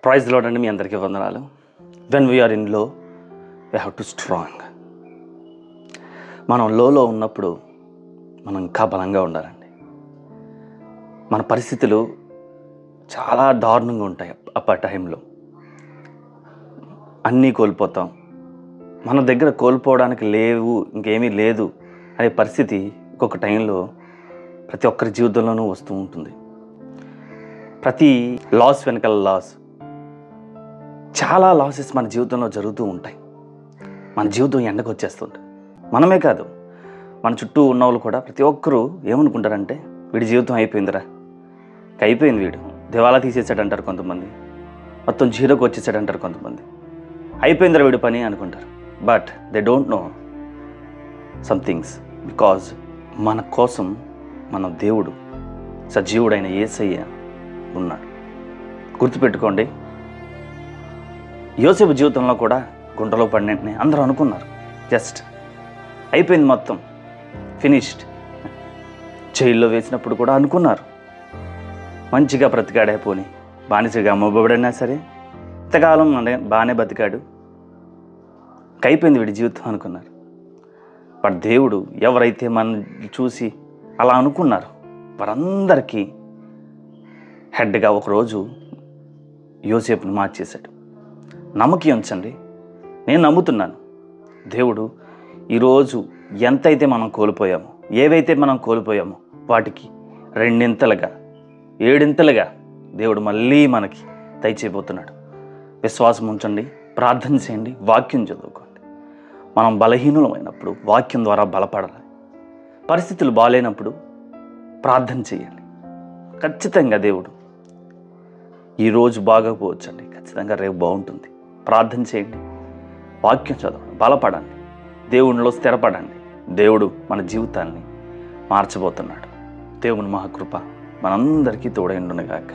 Praise lord అండి. మీ అందరికీ వందనాలు. వెన్ వీఆర్ ఇన్ లో వీ హ్యావ్ టు స్ట్రాంగ్. మనం లోలో ఉన్నప్పుడు మనం ఇంకా బలంగా ఉండాలండి. మన పరిస్థితులు చాలా దారుణంగా ఉంటాయి. ఆ టైంలో అన్నీ కోల్పోతాం. మన దగ్గర కోల్పోవడానికి లేవు, ఇంకేమీ లేదు అనే పరిస్థితి ఒక్కొక్క టైంలో ప్రతి ఒక్కరి జీవితంలోనూ వస్తూ ఉంటుంది. ప్రతి లాస్ వెనకాల లాస్, చాలా లాసెస్ మన జీవితంలో జరుగుతూ ఉంటాయి. మన జీవితం ఎండకు వచ్చేస్తుంది. మనమే కాదు, మన చుట్టూ ఉన్న వాళ్ళు కూడా ప్రతి ఒక్కరూ ఏమనుకుంటారంటే, వీడి జీవితం అయిపోయిందిరా, అయిపోయింది, వీడు దివాలా తీసేసాడంటారు కొంతమంది, మొత్తం జీరోకి వచ్చేసాడంటారు కొంతమంది, అయిపోయిందిరా వీడి పని అనుకుంటారు. But they don't know some things. Because మన కోసం మన దేవుడు సజీవుడైన యేసయ్య ఉన్నాడు. గుర్తుపెట్టుకోండి, యోసేపు జీవితంలో కూడా గుంటలో పడినట్టునే అందరూ అనుకున్నారు. జస్ట్ అయిపోయింది, మొత్తం ఫినిష్డ్. జైల్లో వేసినప్పుడు కూడా అనుకున్నారు, మంచిగా బ్రతికాడే, పోని బానిసగా అమ్మబడినా సరే ఇంతకాలం బాగానే బతికాడు, అయిపోయింది వీడి జీవితం అనుకున్నారు. బట్ దేవుడు ఎవరైతే మనల్ని చూసి అలా అనుకున్నారు వారందరికీ హెడ్గా ఒకరోజు యోసేపుని మార్చేశాడు. నమ్మకం ఉంచండి. నేను నమ్ముతున్నాను, దేవుడు ఈరోజు ఎంతైతే మనం కోల్పోయామో, ఏవైతే మనం కోల్పోయామో వాటికి రెండింతలుగా, ఏడింతలుగా దేవుడు మళ్ళీ మనకి దయచేయబోతున్నాడు. విశ్వాసం ఉంచండి, ప్రార్థన చేయండి, వాక్యం చదువుకోండి. మనం బలహీనులమైనప్పుడు వాక్యం ద్వారా బలపడాలి. పరిస్థితులు బాగాలేనప్పుడు ప్రార్థన చేయాలి. ఖచ్చితంగా దేవుడు ఈరోజు బాగోకపోవచ్చండి, ఖచ్చితంగా రేపు బాగుంటుంది. ప్రార్థన చేయండి, వాక్యం చదవండి, బలపడండి, దేవునిలో స్థిరపడండి. దేవుడు మన జీవితాన్ని మార్చబోతున్నాడు. దేవుని మహాకృప మనందరికీ తోడైండునుగాక.